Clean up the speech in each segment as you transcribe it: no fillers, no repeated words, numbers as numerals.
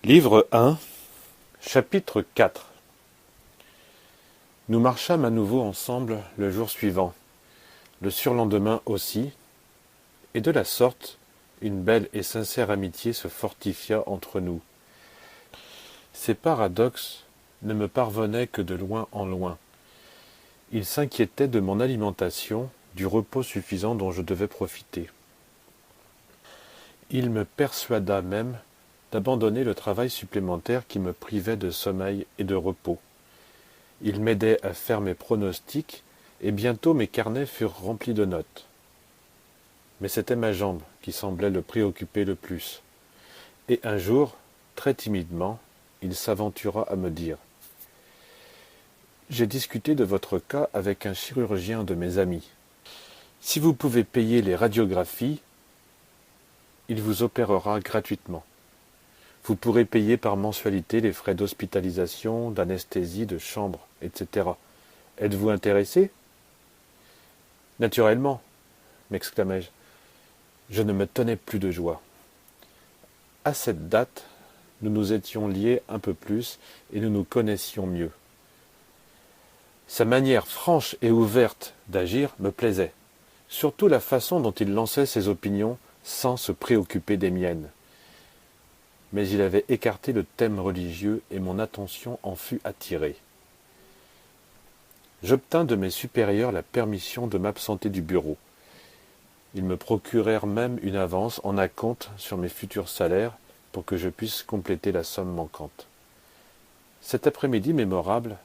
Livre 1, chapitre 4. Nous marchâmes à nouveau ensemble le jour suivant, le surlendemain aussi, et de la sorte, une belle et sincère amitié se fortifia entre nous. Ces paradoxes ne me parvenaient que de loin en loin. Il s'inquiétait de mon alimentation, du repos suffisant dont je devais profiter. Il me persuada même d'abandonner le travail supplémentaire qui me privait de sommeil et de repos. Il m'aidait à faire mes pronostics, et bientôt mes carnets furent remplis de notes. Mais c'était ma jambe qui semblait le préoccuper le plus. Et un jour, très timidement, il s'aventura à me dire « J'ai discuté de votre cas avec un chirurgien de mes amis. Si vous pouvez payer les radiographies, il vous opérera gratuitement. Vous pourrez payer par mensualité les frais d'hospitalisation, d'anesthésie, de chambre, etc. Êtes-vous intéressé ?» « Naturellement, m'exclamai-je. Je ne me tenais plus de joie. À cette date, nous nous étions liés un peu plus et nous nous connaissions mieux. Sa manière franche et ouverte d'agir me plaisait, surtout la façon dont il lançait ses opinions sans se préoccuper des miennes. Mais il avait écarté le thème religieux et mon attention en fut attirée. J'obtins de mes supérieurs la permission de m'absenter du bureau. Ils me procurèrent même une avance en acompte sur mes futurs salaires pour que je puisse compléter la somme manquante. Cet après-midi mémorable,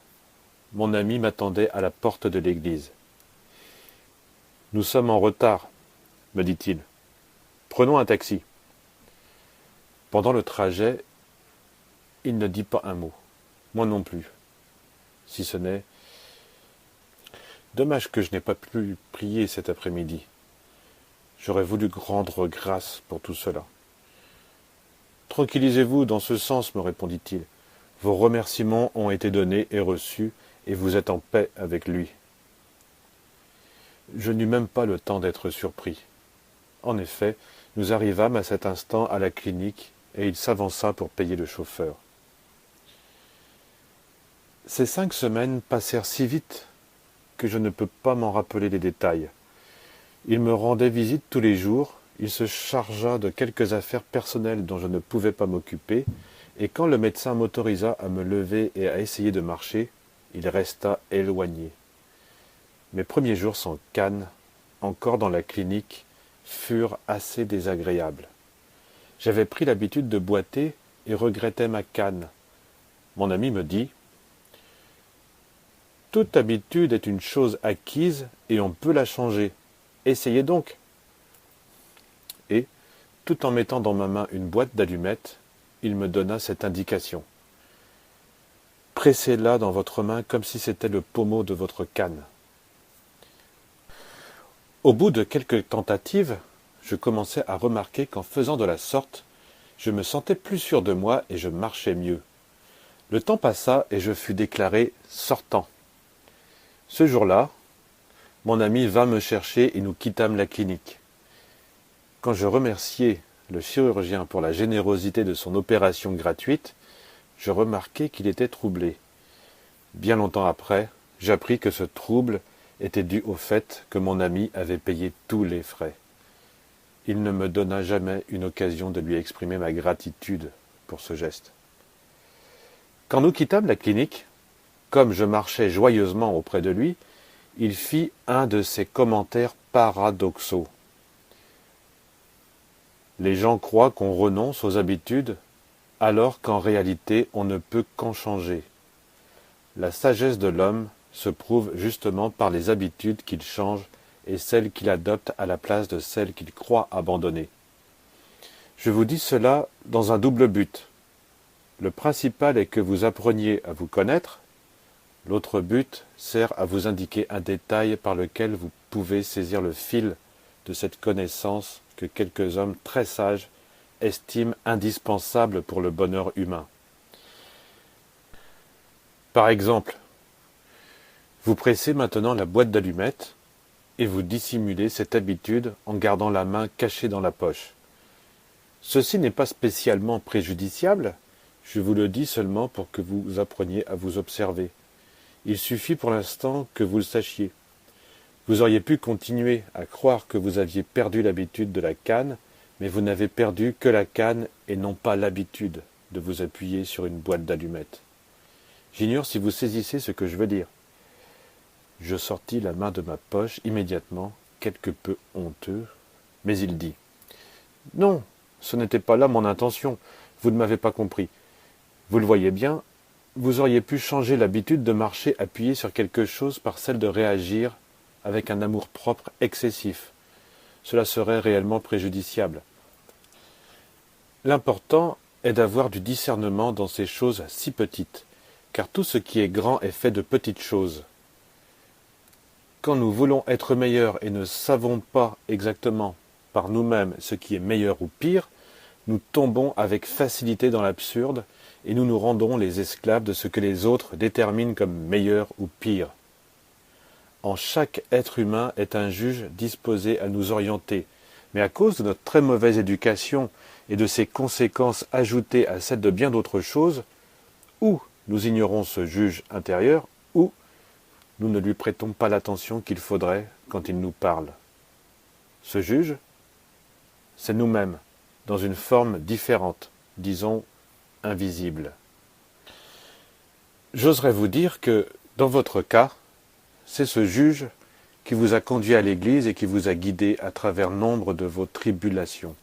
mon ami m'attendait à la porte de l'église. « Nous sommes en retard, me dit-il. Prenons un taxi. » Pendant le trajet, il ne dit pas un mot. Moi non plus. Si ce n'est... Dommage que je n'ai pas pu prier cet après-midi. J'aurais voulu rendre grâce pour tout cela. Tranquillisez-vous dans ce sens, me répondit-il. Vos remerciements ont été donnés et reçus, et vous êtes en paix avec lui. Je n'eus même pas le temps d'être surpris. En effet, nous arrivâmes à cet instant à la clinique, et il s'avança pour payer le chauffeur. Ces 5 semaines passèrent si vite que je ne peux pas m'en rappeler les détails. Il me rendait visite tous les jours, il se chargea de quelques affaires personnelles dont je ne pouvais pas m'occuper, et quand le médecin m'autorisa à me lever et à essayer de marcher, il resta éloigné. Mes premiers jours sans Cannes, encore dans la clinique, furent assez désagréables. J'avais pris l'habitude de boiter et regrettais ma canne. Mon ami me dit « Toute habitude est une chose acquise et on peut la changer. Essayez donc !» Et, tout en mettant dans ma main une boîte d'allumettes, il me donna cette indication. « Pressez-la dans votre main comme si c'était le pommeau de votre canne. » Au bout de quelques tentatives, je commençais à remarquer qu'en faisant de la sorte, je me sentais plus sûr de moi et je marchais mieux. Le temps passa et je fus déclaré sortant. Ce jour-là, mon ami vint me chercher et nous quittâmes la clinique. Quand je remerciai le chirurgien pour la générosité de son opération gratuite, je remarquai qu'il était troublé. Bien longtemps après, j'appris que ce trouble était dû au fait que mon ami avait payé tous les frais. Il ne me donna jamais une occasion de lui exprimer ma gratitude pour ce geste. Quand nous quittâmes la clinique, comme je marchais joyeusement auprès de lui, il fit un de ces commentaires paradoxaux. Les gens croient qu'on renonce aux habitudes, alors qu'en réalité on ne peut qu'en changer. La sagesse de l'homme se prouve justement par les habitudes qu'il change et celles qu'il adopte à la place de celles qu'il croit abandonner. Je vous dis cela dans un double but. Le principal est que vous appreniez à vous connaître. L'autre but sert à vous indiquer un détail par lequel vous pouvez saisir le fil de cette connaissance que quelques hommes très sages estiment indispensable pour le bonheur humain. Par exemple, vous pressez maintenant la boîte d'allumettes et vous dissimulez cette habitude en gardant la main cachée dans la poche. Ceci n'est pas spécialement préjudiciable, Je vous le dis seulement pour que vous appreniez à vous observer. Il suffit pour l'instant que vous le sachiez. Vous auriez pu continuer à croire que vous aviez perdu l'habitude de la canne, mais vous n'avez perdu que la canne et non pas l'habitude de vous appuyer sur une boîte d'allumettes. J'ignore si vous saisissez ce que je veux dire. Je sortis la main de ma poche immédiatement, quelque peu honteux, mais il dit « Non, ce n'était pas là mon intention, vous ne m'avez pas compris. Vous le voyez bien, vous auriez pu changer l'habitude de marcher appuyé sur quelque chose par celle de réagir avec un amour-propre excessif. Cela serait réellement préjudiciable. L'important est d'avoir du discernement dans ces choses si petites, car tout ce qui est grand est fait de petites choses. Quand nous voulons être meilleurs et ne savons pas exactement par nous-mêmes ce qui est meilleur ou pire, nous tombons avec facilité dans l'absurde et nous nous rendons les esclaves de ce que les autres déterminent comme meilleur ou pire. En chaque être humain est un juge disposé à nous orienter, mais à cause de notre très mauvaise éducation et de ses conséquences ajoutées à celles de bien d'autres choses, ou nous ignorons ce juge intérieur, ou nous ne lui prêtons pas l'attention qu'il faudrait quand il nous parle. Ce juge, c'est nous-mêmes, dans une forme différente, disons invisible. J'oserais vous dire que, dans votre cas, c'est ce juge qui vous a conduit à l'Église et qui vous a guidé à travers nombre de vos tribulations.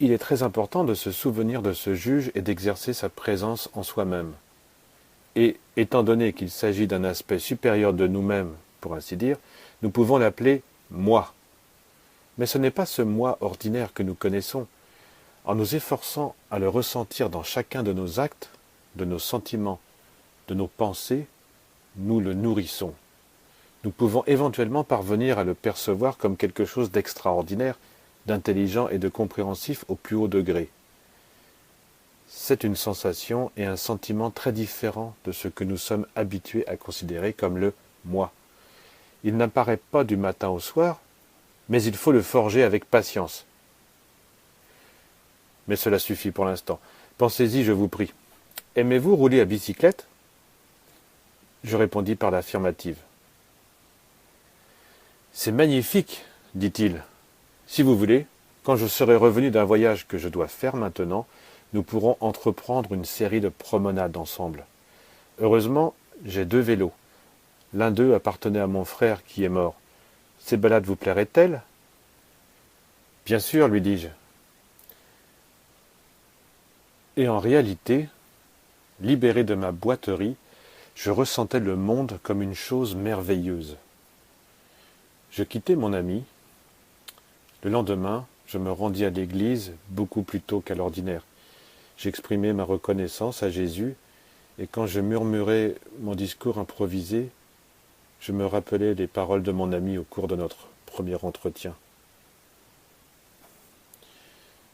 Il est très important de se souvenir de ce juge et d'exercer sa présence en soi-même. Et, étant donné qu'il s'agit d'un aspect supérieur de nous-mêmes, pour ainsi dire, nous pouvons l'appeler « moi ». Mais ce n'est pas ce moi ordinaire que nous connaissons. En nous efforçant à le ressentir dans chacun de nos actes, de nos sentiments, de nos pensées, nous le nourrissons. Nous pouvons éventuellement parvenir à le percevoir comme quelque chose d'extraordinaire, d'intelligent et de compréhensif au plus haut degré. C'est une sensation et un sentiment très différents de ce que nous sommes habitués à considérer comme le « moi ». Il n'apparaît pas du matin au soir, mais il faut le forger avec patience. Mais cela suffit pour l'instant. Pensez-y, je vous prie. Aimez-vous rouler à bicyclette ? Je répondis par l'affirmative. C'est magnifique, dit-il. Si vous voulez, quand je serai revenu d'un voyage que je dois faire maintenant, nous pourrons entreprendre une série de promenades ensemble. Heureusement, j'ai 2 vélos. L'un d'eux appartenait à mon frère qui est mort. Ces balades vous plairaient-elles ? Bien sûr, lui dis-je. Et en réalité, libéré de ma boiterie, je ressentais le monde comme une chose merveilleuse. Je quittai mon ami. Le lendemain, je me rendis à l'église beaucoup plus tôt qu'à l'ordinaire. J'exprimai ma reconnaissance à Jésus, et quand je murmurais mon discours improvisé, je me rappelais les paroles de mon ami au cours de notre premier entretien.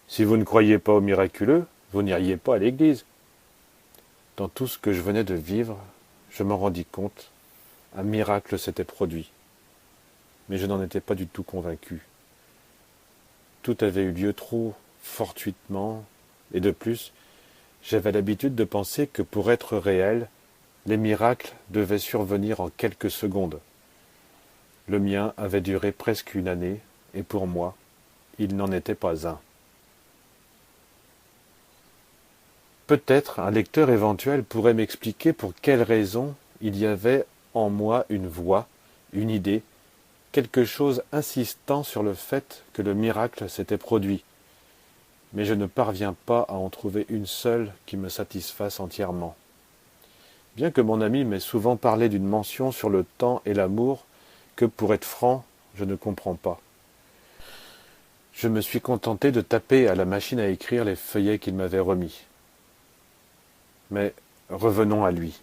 Si vous ne croyez pas au miraculeux, vous n'iriez pas à l'église. Dans tout ce que je venais de vivre, je m'en rendis compte, un miracle s'était produit. Mais je n'en étais pas du tout convaincu. Tout avait eu lieu trop fortuitement, et de plus, j'avais l'habitude de penser que pour être réel, les miracles devaient survenir en quelques secondes. Le mien avait duré presque une année, et pour moi, il n'en était pas un. Peut-être un lecteur éventuel pourrait m'expliquer pour quelle raison il y avait en moi une voix, une idée, quelque chose insistant sur le fait que le miracle s'était produit. Mais je ne parviens pas à en trouver une seule qui me satisfasse entièrement. Bien que mon ami m'ait souvent parlé d'une mention sur le temps et l'amour, que pour être franc, je ne comprends pas. Je me suis contenté de taper à la machine à écrire les feuillets qu'il m'avait remis. Mais revenons à lui.